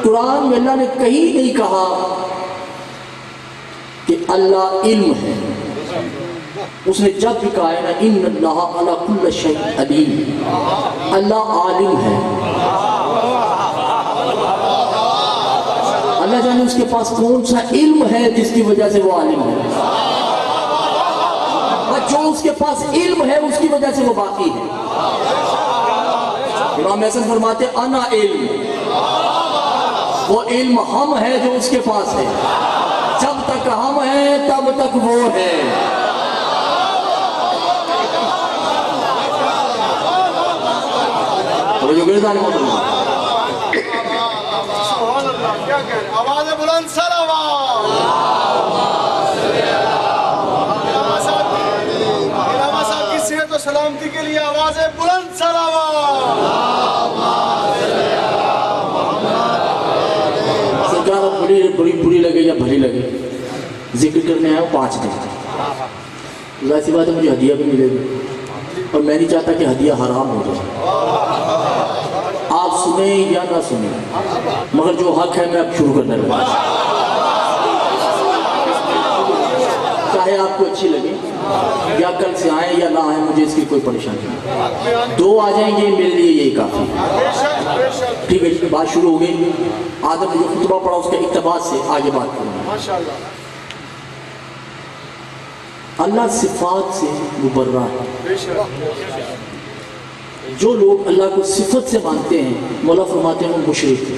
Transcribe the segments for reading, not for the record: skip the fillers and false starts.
قرآن میں اللہ نے کہیں نہیں کہا کہ اللہ علم ہے. اس نے جب بھی کہا ہے نا ان اللہ علی کل شیء علیم، اللہ عالم ہے. اللہ جانے اس کے پاس کون سا علم ہے جس کی وجہ سے وہ عالم ہے، اور جو اس کے پاس علم ہے اس کی وجہ سے وہ باقی ہے. امام حسن فرماتے انا علم، وہ علم ہم ہے جو اس کے پاس ہے. جب تک ہم ہیں تب تک وہ ہے. آواز بلند سلام. علامہ صاحب کی صحت و سلامتی کے لیے آواز بلند سلام. سرکار بری لگے یا بھری لگے، ذکر کرنے آیا ہوں 5 دن. ظاہر سی بات ہے مجھے ہدیہ بھی ملے گی، اور میں نہیں چاہتا کہ ہدیہ حرام ہو جائے. آپ سنیں یا نہ سنیں، مگر جو حق ہے میں اب شروع کرنے لگا. چاہے آپ کو اچھی لگے یا کل سے آئیں یا نہ آئیں، مجھے اس کی کوئی پریشانی نہیں. 2 آ جائیں گے میرے لیے یہی کافی. ٹھیک ہے جی، بات شروع ہو گئی. آدم نے جو خطبہ پڑھا اس کے اقتباس سے آگے بات کریں. اللہ صفات سے مبرہ ہے. جو لوگ اللہ کو صفت سے مانتے ہیں مولا فرماتے ہیں وہ مشرک ہیں.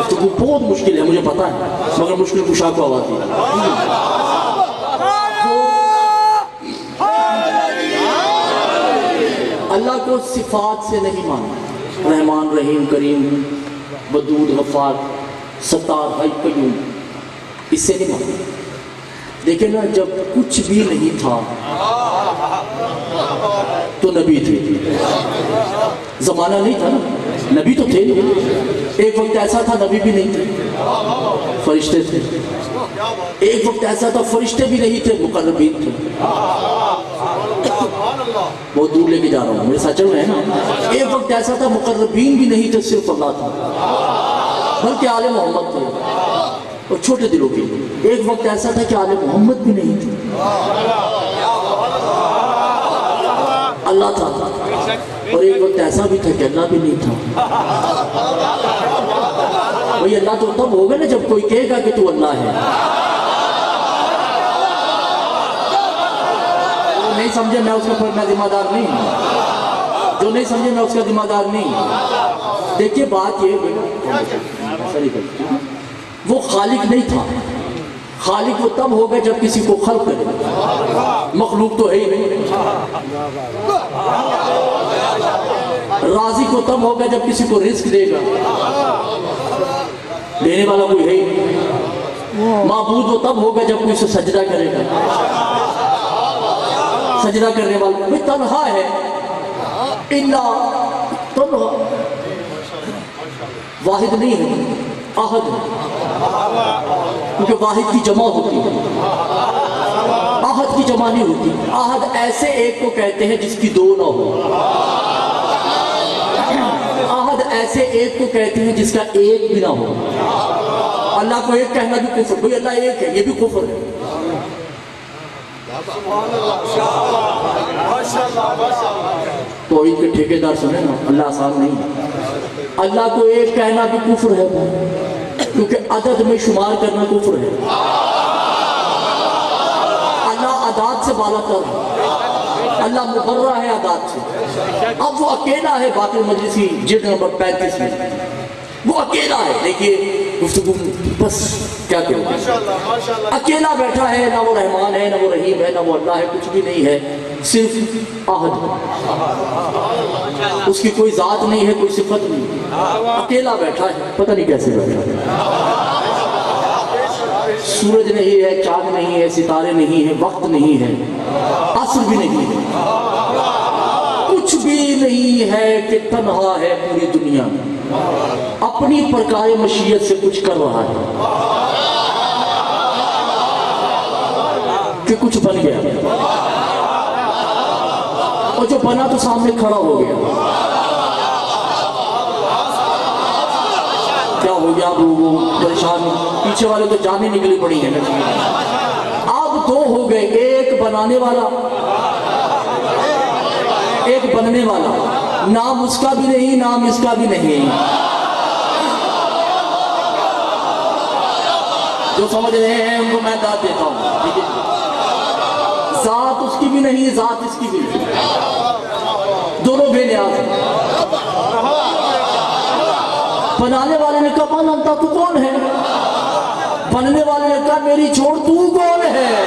تو وہ بہت مشکل ہے، مجھے پتا ہے، مگر مشکل کشا کو آواز دی. اللہ کو صفات سے نہیں ماننا، رحمان رحیم کریم ودود غفار ستار حی قیوم، اس سے نہیں ماننا. دیکھیں نا، جب کچھ بھی نہیں تھا تو نبی تھے. زمانہ نہیں تھا نا، نبی تو تھے. ایک وقت ایسا تھا نبی بھی نہیں تھے، فرشتے تھے. ایک وقت ایسا تھا فرشتے بھی نہیں تھے، مقربین تھے. بہت دور لے کے جا رہا ہوں، میرے ساتھ چل رہے ہیں نا. ایک وقت ایسا تھا مقربین بھی نہیں تھے، صرف اللہ تھا، بلکہ آل محمد تھے اور چھوٹے دلوں کے. ایک وقت ایسا تھا کہ آل محمد بھی نہیں تھے، اللہ تھا. اور ایک وقت ایسا بھی تھا کہ اللہ بھی نہیں تھا. وہی اللہ تو تب ہوگا نا جب کوئی کہے گا کہ تو اللہ ہے. جو نہیں سمجھے میں اس کا پر میں ذمہ دار نہیں ہوں، جو نہیں سمجھے میں اس کا ذمہ دار نہیں ہوں. دیکھیے بات یہ وہ خالق نہیں تھا. خالق وہ تب ہوگا جب کسی کو خلق کرے. مخلوق تو ہے ہی نہیں. رازق وہ تب ہوگا جب کسی کو رزق دے گا. دینے والا کوئی ہے ہی نہیں. معبود وہ تب ہوگا جب کوئی اسے سجدہ کرے گا. سجدہ کرنے والا کوئی تنہا ہے، الا تنہا، واحد نہیں ہے، احد ہے. کیونکہ واحد کی جمع ہوتی ہے، احد کی جمع نہیں ہوتی. احد ایسے ایک کو کہتے ہیں جس کی 2 نہ ہو. احد ایسے ایک کو کہتے ہیں جس کا ایک بھی نہ ہو. اللہ کو ایک کہنا بھی کفر. بھئی اللہ ایک ہے، یہ بھی کفر ہے. توحید کے ٹھیکیدار سنیں نا، اللہ آسان نہیں. اللہ کو ایک کہنا بھی کفر ہے، کیونکہ عدد میں شمار کرنا کفر ہے. اللہ عداد سے بالا تر ہے، اللہ مبرہ ہے عداد سے. اب وہ اکیلا ہے. باقر مجلسی جلد نمبر 35 میں وہ اکیلا ہے. دیکھیے گفتگو بس کیا کروں، اکیلا بیٹھا ہے. نہ وہ رحمان ہے، نہ وہ رحیم ہے، نہ وہ اللہ ہے، کچھ بھی نہیں ہے، صرف احد. اس کی کوئی ذات نہیں ہے، کوئی صفت نہیں. اکیلا بیٹھا ہے، پتہ نہیں کیسے بیٹھا ہے. سورج نہیں ہے، چاند نہیں ہے، ستارے نہیں ہیں، وقت نہیں ہے، عصر بھی نہیں ہے، کچھ بھی نہیں ہے کہ تنہا ہے پوری دنیا میں. اپنی پرکار مشیت سے کچھ کر رہا ہے کہ کچھ بن گیا، اور جو بنا تو سامنے کھڑا ہو گیا. ہو گیا، اب وہ پریشان پیچھے والے تو جانے نکلی پڑی ہیں نا۔ اب دو ہو گئے، ایک بنانے والا ایک بننے والا، نام اس کا بھی نہیں نام اس کا بھی نہیں۔ جو سمجھ رہے ہیں ان کو میں داد دیتا ہوں، ٹھیک ہے؟ ذات اس کی بھی نہیں، ذات اس کی بھی نہیں، دونوں بے نیاز ہیں۔ بنانے والے نے کہا من انتا، تو کون ہے؟ بننے والے نے کہا میری چھوڑ، تو کون ہے؟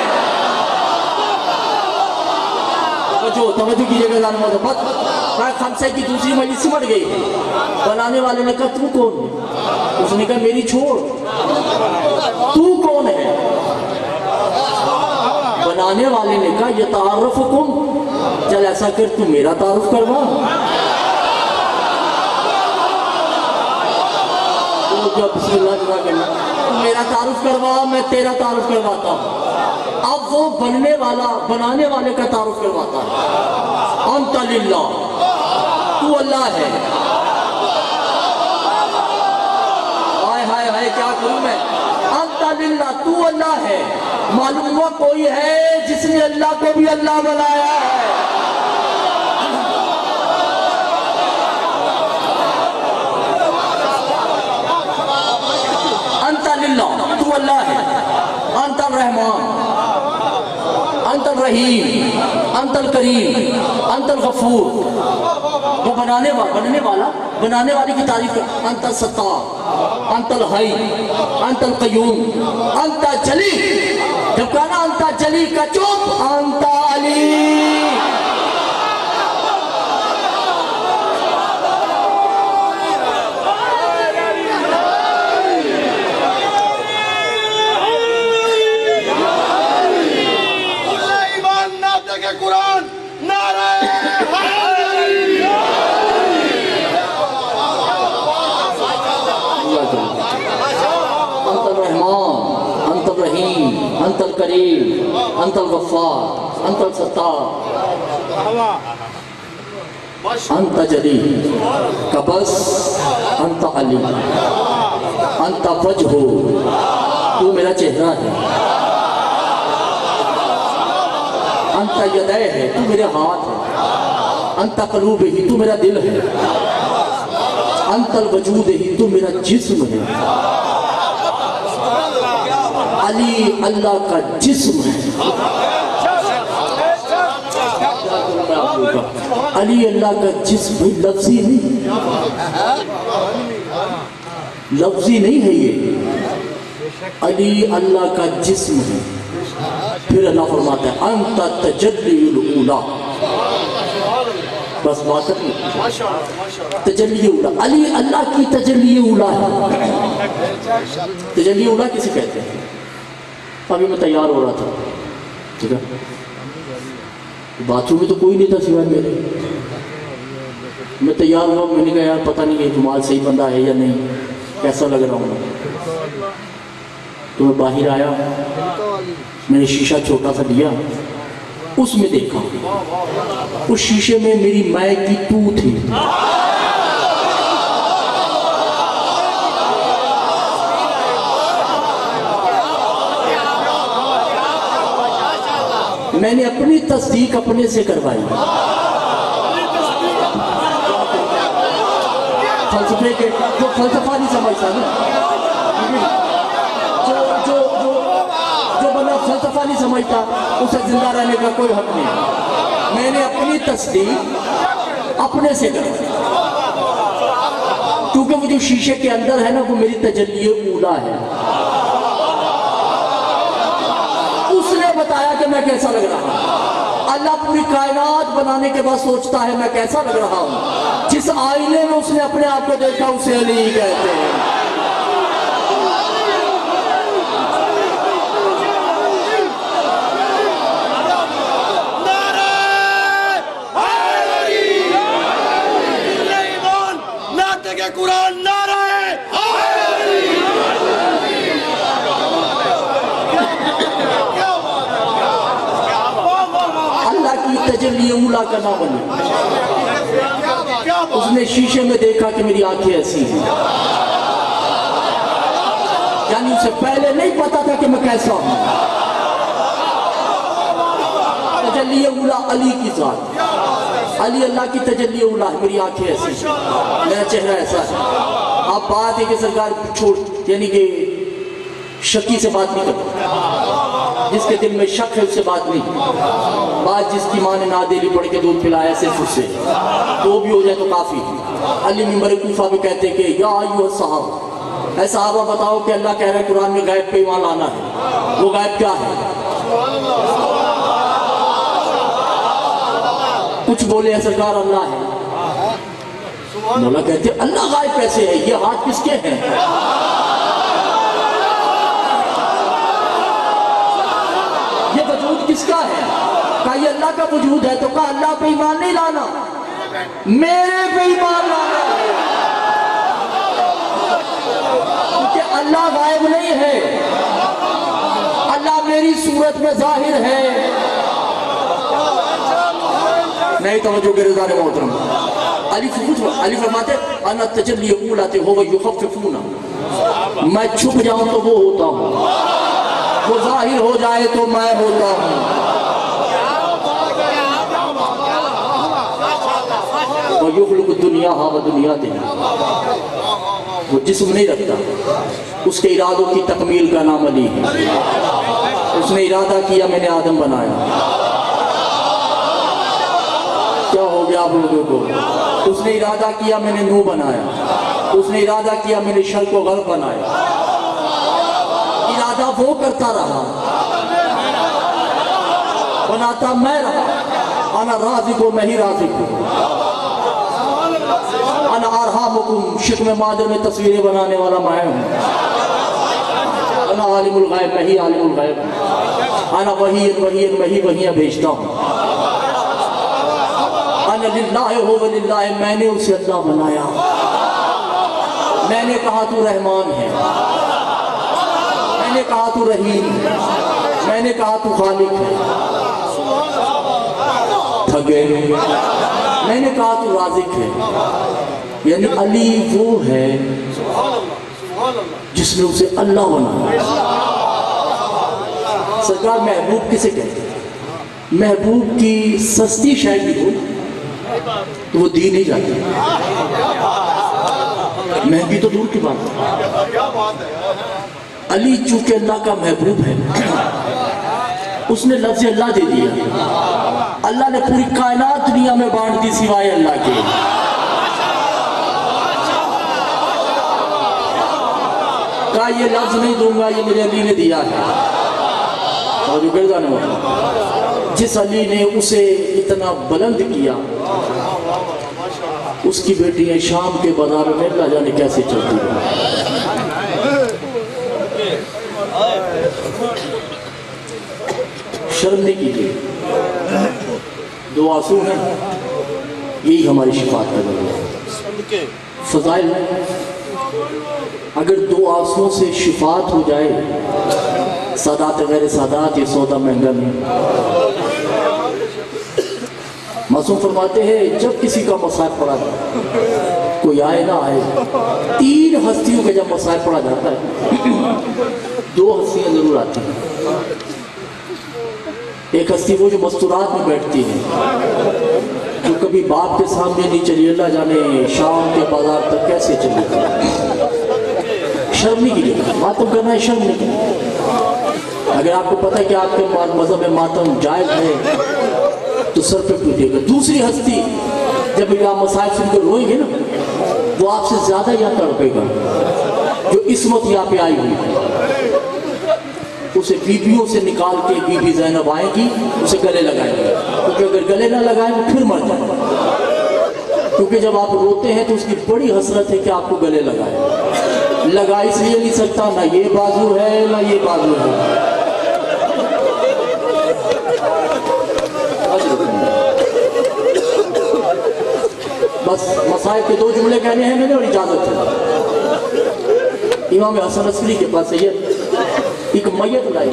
توجہ کیجئے گا جان محمد، خمسے کی دوسری مجلس سمٹ گئی۔ بنانے والے نے کہا تو کون ہے؟ اس نے کہا میری چھوڑ، تو کون ہے؟ بنانے والے نے کہا یہ تعارف کن، چل ایسا کر تو میرا تعارف کروا۔ بسم اللہ جزا کرنا، میرا تعارف کروا، میں تیرا تعارف کرواتا ہوں۔ اب وہ بننے والا بنانے والے کا تعارف کرواتا ہے، انت للہ، تو اللہ ہے۔ ہائے ہائے ہائے کیا کروں میں، انت للہ، تو اللہ ہے۔ معلوم ہوا کوئی ہے جس نے اللہ کو بھی اللہ بنایا ہے۔ انت للہ، تو اللہ ہے۔ انت الرحمن، انت الرحیم، انت الکریم، انت الغفور۔ وہ بننے والی کی تعریف ہے، انت الستار، انت الحی، انت القیوم، انت جلی۔ جب کہنا انت جلی کا چپ، انت علی۔ قرآن نعرہ حیدری۔ انت الرحمن، انت الرحیم، انت الکریم، انت الغفار، انت الستار، انت جلی کبس، انت علی، انت وجہ، تو میرا چہرہ ہے۔ انت یدہ ہے، تو میرے ہاتھ ہے۔ انت قلوب ہی، تو میرا دل ہے۔ انت الوجود ہی، تو میرا جسم ہے۔ علی اللہ کا جسم ہے۔ علی اللہ کا جسم بھی لفظی نہیں، لفظی نہیں ہے یہ، علی اللہ کا جسم ہے۔ پھر اللہ فرماتا ہے انت تجلی الاولی، بس بات نہیں، تجلی اولی، علی اللہ کی تجلی اولی ہے۔ تجلی اولی کسے کہتے ہیں؟ ابھی میں تیار ہو رہا تھا، ٹھیک ہے، باتھ روم میں تو کوئی نہیں تھا سوائے میرے۔ میں تیار ہوا، میں نے کہا یار پتہ نہیں کہ جمال صحیح بندہ ہے یا نہیں، کیسا لگ رہا ہوں۔ تو میں باہر آیا، میں نے شیشہ چھوٹا سا لیا، اس میں دیکھا، اس شیشے میں میری مائیں کی تو تھی۔ میں نے اپنی تصدیق اپنے سے کروائی۔ فلسفے کے جو فلسفہ نہیں سمجھتا نا، جو بندہ فلسفہ نہیں سمجھتا اسے زندہ رہنے کا کوئی حق نہیں۔ میں نے اپنی تصدیق اپنے سے کروائی، کیونکہ وہ جو شیشے کے اندر ہے نا وہ میری تجلی اولی ہے۔ اس نے بتایا کہ میں کیسا لگ رہا ہوں۔ اللہ پوری کائنات بنانے کے بعد سوچتا ہے میں کیسا لگ رہا ہوں۔ جس آئینے میں اس نے اپنے آپ کو دیکھا اسے علی کہتے ہیں۔ قرآن نعرہ حیدری۔ اللہ کی تجلی اولی کا نام بنے۔ اس نے شیشے میں دیکھا کہ میری آنکھیں ایسی ہیں، یعنی اسے پہلے نہیں پتا تھا کہ میں کیسا ہوں. تجلی اولا علی کی ذات, علی اللہ کی تجلی اولا ہے. میری آنکھیں ایسی, میرا چہرہ ایسا ہے. آپ بات ہے کہ سرکار چھوڑ, یعنی کہ شکی سے بات نہیں کرتا, جس کے دل میں شک ہے اس سے بات نہیں. بات جس کی ماں نے نادیلی پڑھ کے دودھ پلایا صرف اس سے, تو بھی ہو جائے تو کافی. علی منبر کوفہ میں کہتے کہ یا ایھا الصحابہ, اے صحابہ بتاؤ کہ اللہ کہہ رہا ہے قرآن میں غیب پہ ایمان لانا ہے. وہ غیب کیا ہے؟ کچھ بولے ہیں سرکار اللہ ہے. مولا کہتے ہیں اللہ غائب کیسے ہے؟ یہ ہاتھ کس کے ہیں؟ یہ وجود کس کا ہے؟ کہا یہ اللہ کا وجود ہے. تو کہا اللہ پہ ایمان نہیں لانا, میرے پہ ایمان لانا ہے, کیونکہ اللہ غائب نہیں ہے, اللہ میری صورت میں ظاہر ہے. نہیں توجہ کے رضا محترم. علی فرماتے انا تجلی اولاتے ہو یخففون, میں چھپ جاؤں تو وہ ہوتا ہوں, وہ ظاہر ہو جائے تو میں ہوتا ہوں. وَيُخْلُقُ الدُّنْيَا وَدُنْيَاتِهَا, وہ جسم نہیں رکھتا, اس کے ارادوں کی تکمیل کا نام علی ہے. اس نے ارادہ کیا میں نے آدم بنایا. کیا ہو گیا آپ لوگوں کو؟ اس نے ارادہ کیا میں نے نوح بنایا. اس نے ارادہ کیا میں نے شرق و غرب بنایا. ارادہ وہ کرتا رہا, بناتا میں رہا. انا رازق و میں ہی رازق ہوں. انا ارحامکم, شکم مادر میں تصویریں بنانے والا میں ہوں. انا عالم الغیب, میں ہی عالم الغیب ہوں. انا وحی وحیاں بھیجتا ہوں. انا للہ ہو وللہ, میں نے اسے اللہ بنایا. میں نے کہا تو رحمان ہے, میں نے کہا تو رحیم ہے, میں نے کہا تو خالق ہے. تھگے, میں نے کہا تو رازق ہے. یعنی علی وہ ہے جس نے اسے اللہ بنایا. سرکار محبوب کسے کہتے ہیں؟ محبوب کی سستی شاعری ہو تو وہ دی نہیں جاتی, مہنگی تو دور کی بات ہے. علی چونکہ اللہ کا محبوب ہے, اس نے لفظ اللہ دے دیا. اللہ نے پوری کائنات دنیا میں بانٹ دی سوائے اللہ کے. کہا یہ لفظ نہیں دوں گا, یہ میرے علی نے دیا ہے. اور جو گردہ نے جس علی نے اسے اتنا بلند کیا, اس کی بیٹیاں شام کے بازار میں اللہ جانے کیسے چلتی ہیں. شرم نہیں کیجیے, دو آنسو ہیں, یہی ہماری شفاعت کا ذریعہ ہے. فضائل اگر دو آنسوں سے شفاعت ہو جائے, سادات غیر سادات, یہ سودا مہنگا نہیں. معصوم فرماتے ہیں جب کسی کا مصائب پڑا تھا, کوئی آئے نہ آئے, 3 ہستیوں کا جب مصائب پڑا جاتا ہے, 2 ہستیاں ضرور آتی ہیں. ایک ہستی وہ جو مستورات میں بیٹھتی ہے, جو کبھی باپ کے سامنے نہیں چلی, اللہ جانے شام کے بازار تک کیسے چلی. شرم نہیں کی, ماتم کرنا ہے, شرم نہیں کی. اگر آپ کو پتہ ہے کہ آپ کے مذہب میں ماتم جائز ہے تو سر پہ ٹوٹے گا. دوسری ہستی جب آپ مصائب سن کر روئیں گے نا, وہ آپ سے زیادہ یہاں تڑپے گا. جو عصمت یہاں پہ آئی ہوئی ہے, اسے بیویوں سے نکال کے بی بی زینب آئے گی, اسے گلے لگائیں گے. کیونکہ اگر گلے نہ لگائیں وہ پھر مر جائیں. کیونکہ جب آپ روتے ہیں تو اس کی بڑی حسرت ہے کہ آپ کو گلے لگائے. لگا اس لیے نہیں سکتا, نہ یہ بازو ہے نہ یہ بازو ہے. بس مسائل کے 2 جملے کہنے ہیں میں نے, اور اجازت ہے. امام حسن عسکری کے پاس ایک میت لائی,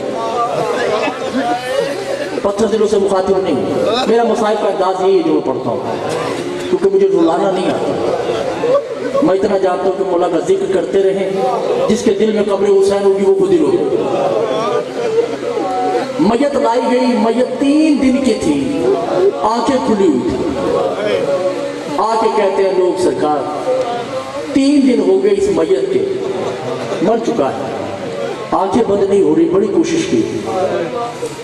پتھر دلوں سے مخاطب نہیں. میرا مسائل کا انداز یہی ہے جو میں پڑھتا ہوں, کیونکہ مجھے رلانا نہیں آتا. میں اتنا جانتا ہوں کہ مولا کا ذکر کرتے رہیں، جس کے دل میں قبر حسین ہوگی وہ خود ہی ہوگی۔ میت لائی گئی، میت 3 دن کی تھی، آنکھیں کھلی ہوئی تھی۔ آ کے کہتے ہیں لوگ سرکار 3 دن ہو گئے اس میت کے، مر چکا ہے، آنکھیں بند نہیں ہو رہی، بڑی کوشش کی۔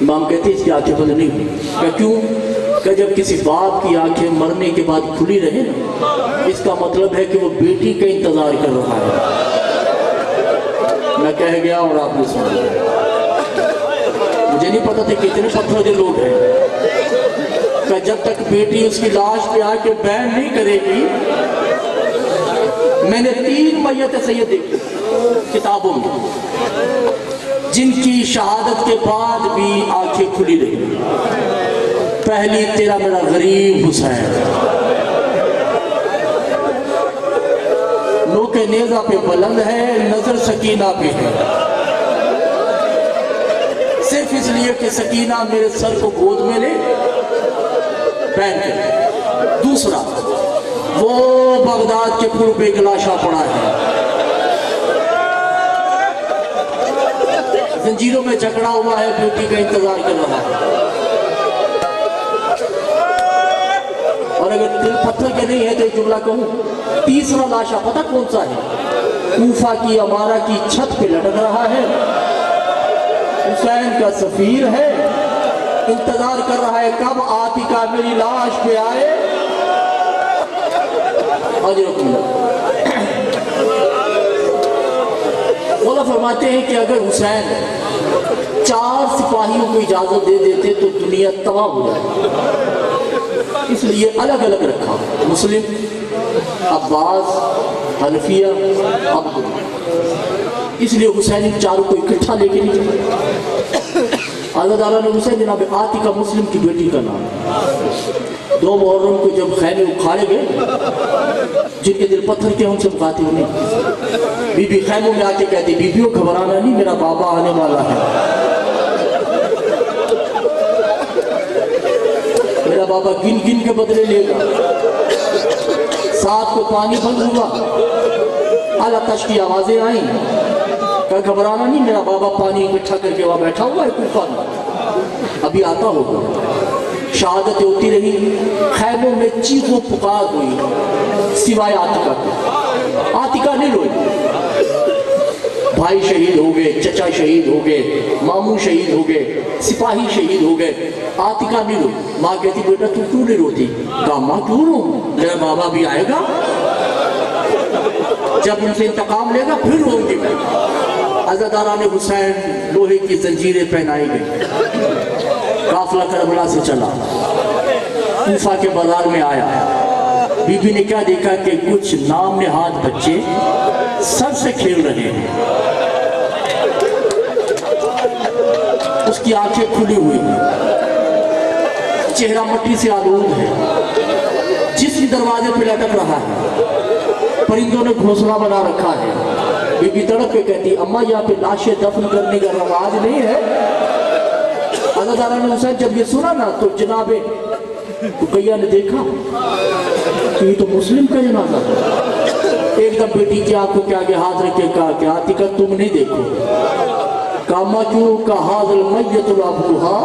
امام کہتے ہیں اس کی آنکھیں بند نہیں ہوئی۔ کہ کیوں؟ کہ جب کسی باپ کی آنکھیں مرنے کے بعد کھلی رہے نا، اس کا مطلب ہے کہ وہ بیٹی کا انتظار کر رہا ہے۔ میں کہہ گیا اور آپ نے سنا، مجھے نہیں پتا تھا کہ اتنے پتھر دل لوگ ہیں کہ جب تک بیٹی اس کی لاش پہ آ کے بیان نہیں کرے گی۔ میں نے 3 میت سید دیکھی کتابوں میں، جن کی شہادت کے بعد بھی آنکھیں کھلی رہی۔ پہلی تیرا میرا غریب حسین، نوک نیزہ پہ بلند ہے، نظر سکینہ پہ ہے، صرف اس لیے کہ سکینہ میرے سر کو گود میں لے پہن کے۔ دوسرا، وہ بغداد کے پل پہ گلاشا پڑا ہے، زنجیروں میں جکڑا ہوا ہے، بیٹی کا انتظار کر رہا ہے۔ اور اگر دل پتھر کے نہیں ہے تو ایک جملہ کہوں، تیسرا لاشا پتہ کون سا ہے؟ کوفہ کی عمارہ کی چھت پہ لٹک رہا ہے، حسین کا سفیر ہے، انتظار کر رہا ہے کب عاتقہ میری لاش پہ آئے۔ مولا فرماتے ہیں کہ اگر حسین 4 سپاہیوں کو اجازت دے دیتے تو دنیا تباہ ہو جائے، اس لیے الگ الگ رکھا، مسلم، عباس، حنفیہ، عبداللہ۔ اس لیے حسین ان چاروں کو اکٹھا لے کے نہیں چلے۔ حضرت اعلیٰ نے حسین جناب عاتقہ مسلم کی بیٹی کا نام۔ 2 محرم کو جب خیمے اکھاڑے گئے، جن کے دل پتھر کے ان سے مقاتل نہیں، بی بی خیموں میں آ کے کہتی بیبیوں گھبرانا نہیں، میرا بابا آنے والا ہے، میرا بابا گن گن کے بدلے لے گا۔ 7 کو پانی بند ہوا، اعلیٰ تش کی آوازیں آئیں، کہ گھبرانا نہیں، میرا بابا پانی اکٹھا کر کے وہاں بیٹھا ہوا ہے کوفہ میں، ابھی آتا ہوگا۔ شہادتیں ہوتی رہی، خیموں میں چیخ و پکار ہوئی، سوائے عاتقہ کے۔ عاتقہ نہیں روئی، بھائی شہید ہو گئے، چچا شہید ہو گئے، ماموں شہید ہو گئے، سپاہی شہید ہو گئے، عاتقہ نہیں روئی۔ ماں کہتی بیٹا تو کیوں نہیں روتی؟ کہا ماں کیوں رو، میرا بابا بھی آئے گا، جب ان سے انتقام لے گا پھر روں گی میں۔ عزادارہ نے حسین لوہے کی زنجیریں پہنائی گئی، قافلہ کربلا سے چلا، کوفہ کے بازار میں آیا۔ بی بی نے کیا دیکھا کہ کچھ نام نہاد بچے سر سے کھیل رہے ہیں، اس کی آنکھیں کھلی ہوئی ہیں، چہرہ مٹی سے آلود ہے، جسم دروازے پہ لٹک رہا ہے، پرندوں نے گھونسلہ بنا رکھا ہے۔ بی بی تڑپ کے کہتی اماں یہاں پہ لاشیں دفن کرنے کا رواج نہیں ہے۔ حضرت اعلیٰ نے حسین جب یہ سنا نا تو جناب رقیہ نے دیکھا کہ یہ تو مسلم کا جنازہ ہے، ایک دم بیٹی کی آنکھوں کے آگے ہاتھ رکھ کے کہا کہ عاتقہ تم نہیں دیکھو۔ کہا ماں کیوں؟ کہ ھذا المیت الابوہا،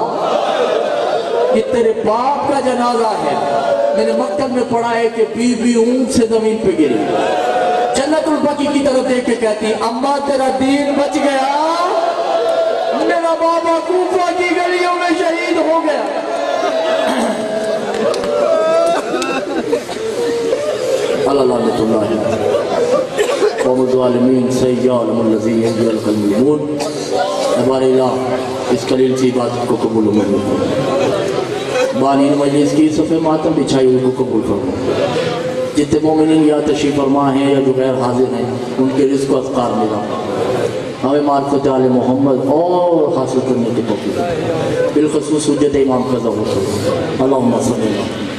یہ تیرے باپ کا جنازہ ہے۔ میں نے مکتب میں پڑھا ہے کہ بی بی اونٹ سے زمین پہ گری، جنت البقیع کی طرف دیکھ کے کہتی اماں تیرا دین بچ گیا، میرا بابا کوفہ کی گلیوں میں شہید ہو گیا۔ اللہ لعنت اللہ قوم الظالمین سیعلم الذی یحیی القلبون۔ ہمارے الہ اس قلیل سی عبادت کو قبول و منظور فرما، بانین مجلس کی صفحہ ماتم بچھائی ہوئی کو قبول فرما، جتنے مومنین یا تشریف فرما ہیں یا جو غیر حاضر ہیں ان کے رزق و اذکار ملا، ہمیں معرفت آل محمد اور حاصل کرنے کے توفیق، بالخصوص حجت امام قضا و اللہم صلی اللہ